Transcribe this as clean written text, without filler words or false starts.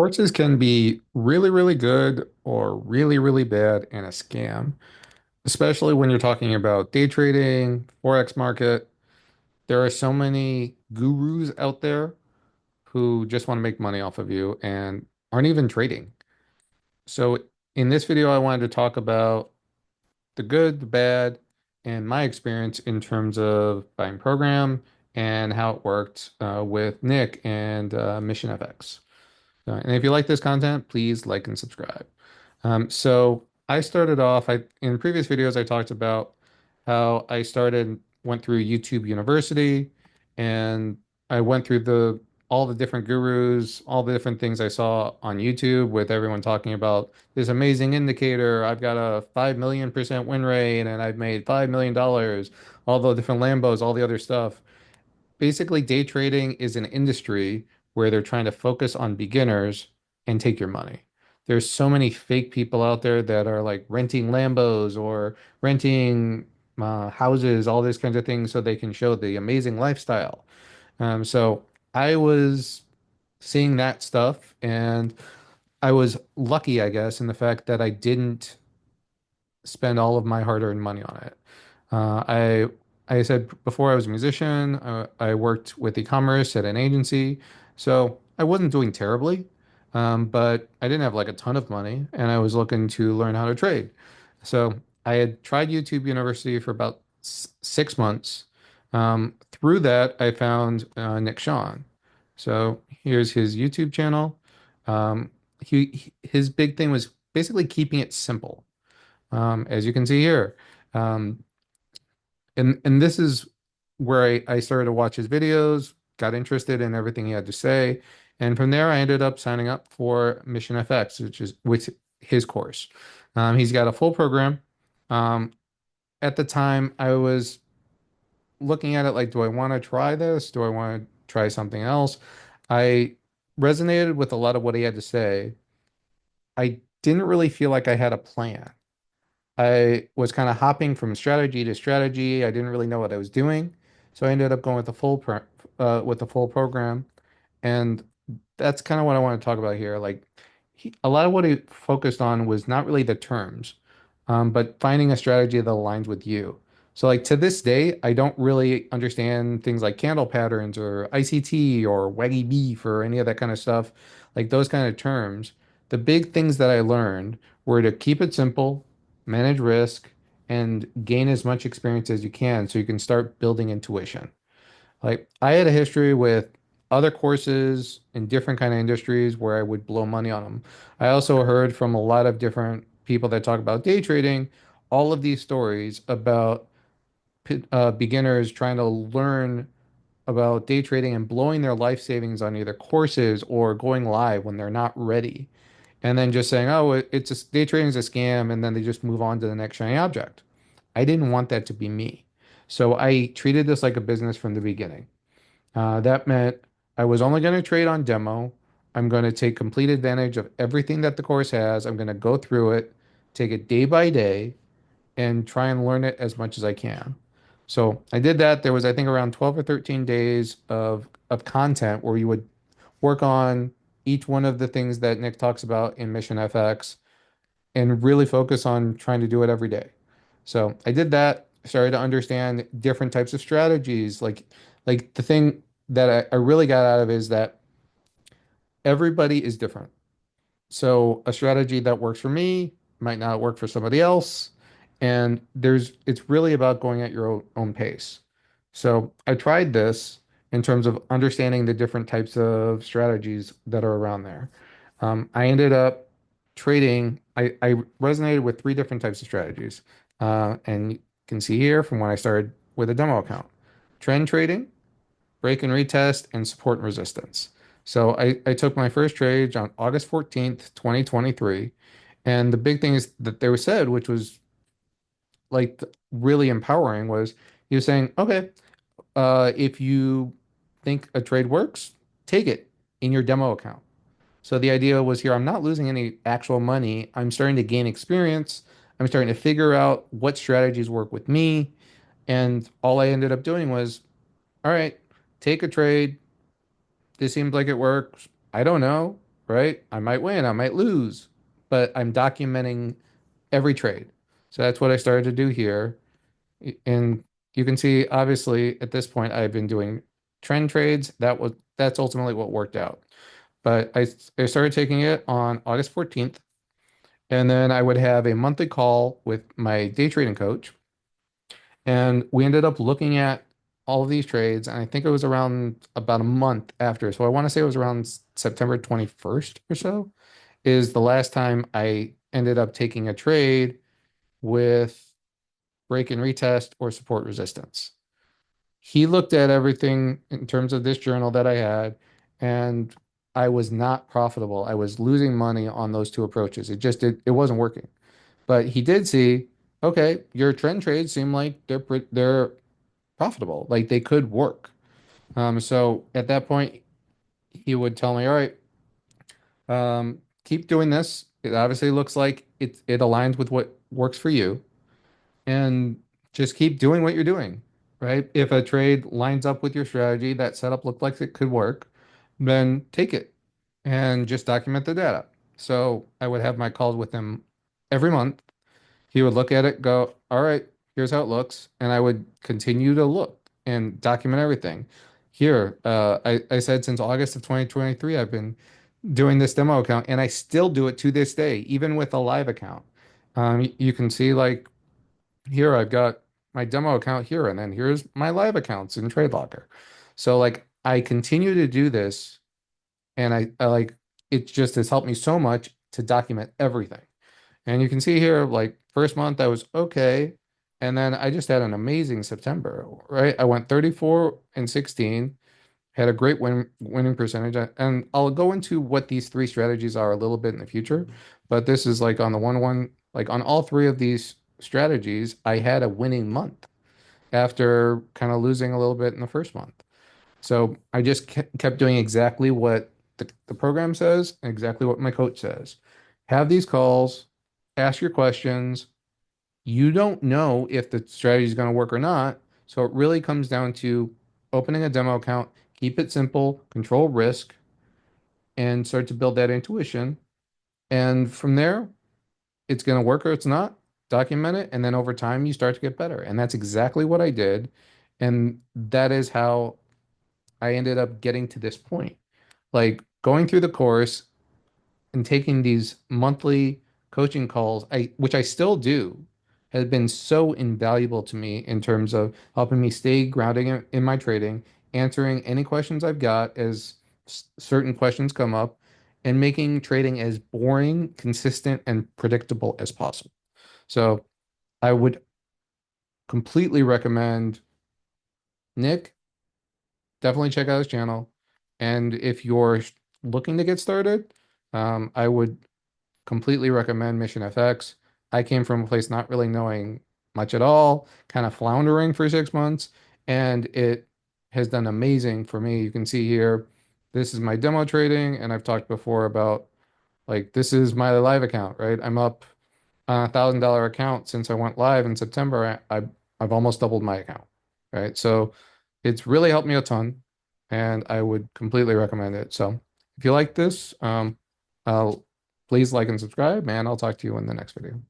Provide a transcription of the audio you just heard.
Courses can be really, really good or really, really bad and a scam, especially when you're talking about day trading, forex market. There are so many gurus out there who just want to make money off of you and aren't even trading. So in this video, I wanted to talk about the good, the bad, and my experience in terms of buying program and how it worked with Nick and Mission FX. And if you like this content, please like and subscribe. So I started off, in previous videos, I talked about how went through YouTube University, and I went through all the different gurus, all the different things I saw on YouTube with everyone talking about this amazing indicator. I've got a 5 million% win rate and I've made $5 million, all the different Lambos, all the other stuff. Basically, day trading is an industry where they're trying to focus on beginners and take your money. There's so many fake people out there that are like renting Lambos or renting houses, all these kinds of things, so they can show the amazing lifestyle. So I was seeing that stuff, and I was lucky, I guess, in the fact that I didn't spend all of my hard-earned money on it. I said before I was a musician, I worked with e-commerce at an agency, so I wasn't doing terribly, but I didn't have like a ton of money, and I was looking to learn how to trade. So I had tried YouTube University for about 6 months. Through that, I found Nick Shawn. So here's his YouTube channel. His big thing was basically keeping it simple, as you can see here. Um, and this is where I started to watch his videos, got interested in everything he had to say, and from there I ended up signing up for Mission FX, which his course. He's got a full program. Um, at the time, I was looking at it like, do I want to try this? Do I want to try something else? I resonated with a lot of what he had to say. I didn't really feel like I had a plan. I was kind of hopping from strategy to strategy. I didn't really know what I was doing, so I ended up going with the full program, and that's kind of what I want to talk about here. Like, a lot of what he focused on was not really the terms, but finding a strategy that aligns with you. So, like to this day, I don't really understand things like candle patterns or ICT or Waggy beef or any of that kind of stuff, like those kind of terms. The big things that I learned were to keep it simple, manage risk, and gain as much experience as you can so you can start building intuition. Like I had a history with other courses in different kind of industries where I would blow money on them. I also heard from a lot of different people that talk about day trading, all of these stories about beginners trying to learn about day trading and blowing their life savings on either courses or going live when they're not ready. And then just saying, oh, day trading is a scam, and then they just move on to the next shiny object. I didn't want that to be me. So I treated this like a business from the beginning. That meant I was only going to trade on demo. I'm going to take complete advantage of everything that the course has. I'm going to go through it, take it day by day, and try and learn it as much as I can. So I did that. There was, I think, around 12 or 13 days of content where you would work on each one of the things that Nick talks about in Mission FX and really focus on trying to do it every day. So I did that, started to understand different types of strategies. Like the thing that I really got out of is that everybody is different. So a strategy that works for me might not work for somebody else. And it's really about going at your own pace. So I tried this in terms of understanding the different types of strategies that are around there. I ended up trading, I resonated with three different types of strategies. And you can see here from when I started with a demo account: trend trading, break and retest, and support and resistance. So I took my first trade on August 14th, 2023. And the big thing is that they were said, which was like really empowering, was he was saying, okay, if you think a trade works, take it in your demo account. So the idea was here, I'm not losing any actual money. I'm starting to gain experience. I'm starting to figure out what strategies work with me. And all I ended up doing was, all right, take a trade, this seems like it works. I don't know, right? I might win, I might lose, but I'm documenting every trade. So that's what I started to do here. And you can see, obviously, at this point, I've been doing trend trades. That's ultimately what worked out. But I started taking it on August 14th, and then I would have a monthly call with my day trading coach. And we ended up looking at all of these trades, and I think it was around about a month after. So I want to say it was around September 21st or so, is the last time I ended up taking a trade with break and retest or support resistance. He looked at everything in terms of this journal that I had, and I was not profitable. I was losing money on those two approaches. It wasn't working. But he did see, okay, your trend trades seem like they're profitable, like they could work. So at that point, he would tell me, all right, keep doing this. It obviously looks like it aligns with what works for you, and just keep doing what you're doing, right? If a trade lines up with your strategy, that setup looked like it could work, then take it and just document the data. So I would have my calls with him every month. He would look at it, go, all right, here's how it looks. And I would continue to look and document everything. Here, I said since August of 2023, I've been doing this demo account and I still do it to this day, even with a live account. You can see like here I've got my demo account here, and then here's my live accounts in TradeLocker. So like I continue to do this, and I like it just has helped me so much to document everything. And you can see here, like first month I was okay, and then I just had an amazing September, right? I went 34 and 16, had a great winning percentage, and I'll go into what these three strategies are a little bit in the future, but this is like on the one, like on all three of these strategies, I had a winning month after kind of losing a little bit in the first month. So I just kept doing exactly what the program says and exactly what my coach says. Have these calls, ask your questions. You don't know if the strategy is going to work or not. So it really comes down to opening a demo account, keep it simple, control risk, and start to build that intuition. And from there, it's going to work or it's not. Document it. And then over time, you start to get better. And that's exactly what I did. And that is how I ended up getting to this point. Like going through the course, and taking these monthly coaching calls, which I still do, has been so invaluable to me in terms of helping me stay grounded in my trading, answering any questions I've got as certain questions come up, and making trading as boring, consistent, and predictable as possible. So I would completely recommend Nick, definitely check out his channel. And if you're looking to get started, I would completely recommend Mission FX. I came from a place not really knowing much at all, kind of floundering for 6 months, and it has done amazing for me. You can see here, this is my demo trading, and I've talked before about like this is my live account, right? I'm up on $1,000 account since I went live in September. I've almost doubled my account, right? So it's really helped me a ton, and I would completely recommend it. So if you like this, I'll please like and subscribe, and I'll talk to you in the next video.